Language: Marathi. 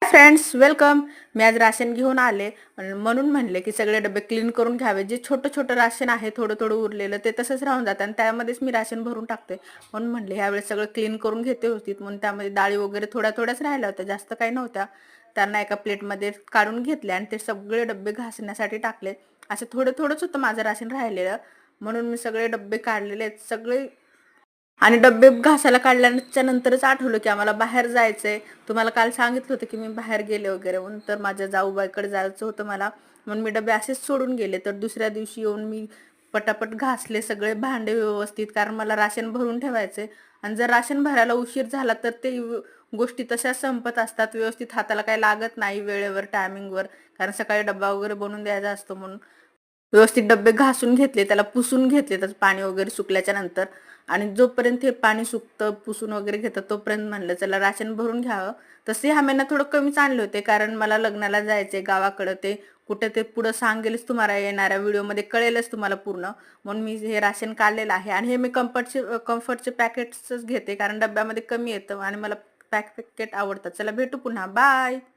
Friends welcome. मी आज राशन घेऊन आले म्हणून म्हणले की सगळे डबे क्लीन करून घ्यावे. जे छोटं छोटं राशन आहे थोडं थोडं उरलेलं ते तसंच राहून जातं आणि त्यामध्येच मी राशन भरून टाकते. म्हणून म्हणले ह्यावेळेस सगळं क्लीन करून घेते होती. म्हणून त्यामध्ये डाळी वगैरे थोड्या थोड्याच राहिल्या होत्या, जास्त काही नव्हत्या. त्यांना एका प्लेटमध्ये काढून घेतले आणि ते सगळे डबे घासण्यासाठी टाकले. असं थोडं थोडंच होतं माझं राशन राहिलेलं, म्हणून मी सगळे डबे काढलेले आहेत सगळे. आणि डब्बे घासायला काढल्याच्या नंतरच आठवलं की आम्हाला बाहेर जायचंय. तुम्हाला काल सांगितलं होतं की मी बाहेर गेले वगैरे म्हणून, तर माझ्या जाऊबाईकडे जायचं होतं मला, म्हणून मी डबे असेच सोडून गेले. तर दुसऱ्या दिवशी येऊन मी पटापट घासले सगळे भांडे व्यवस्थित, कारण मला राशन भरून ठेवायचे. आणि जर राशन भरायला उशीर झाला तर ते गोष्टी तशाच संपत असतात, व्यवस्थित हाताला काही लागत नाही वेळेवर टायमिंगवर, कारण सकाळी डब्बा वगैरे बनवून द्यायचा असतो. म्हणून व्यवस्थित डब्बे घासून घेतले, त्याला पुसून घेतले त्याचं पाणी वगैरे सुकल्याच्या नंतर. आणि जोपर्यंत हे पाणी सुकतं पुसून वगैरे घेतं तोपर्यंत म्हणलं चला राशन भरून घ्यावं. तसे ह्या महिन्यात थोडं कमीच आणले होते, कारण मला लग्नाला जायचे गावाकडं. ते कुठे ते पुढं सांगेलच तुम्हाला, येणाऱ्या व्हिडिओमध्ये कळेलच तुम्हाला पूर्ण. म्हणून मी हे राशन काढलेलं आहे आणि हे मी कम्फर्टचे पॅकेट्सच घेते, कारण डब्यामध्ये कमी येतं आणि मला पॅकेट आवडतात. चला भेटू पुन्हा, बाय.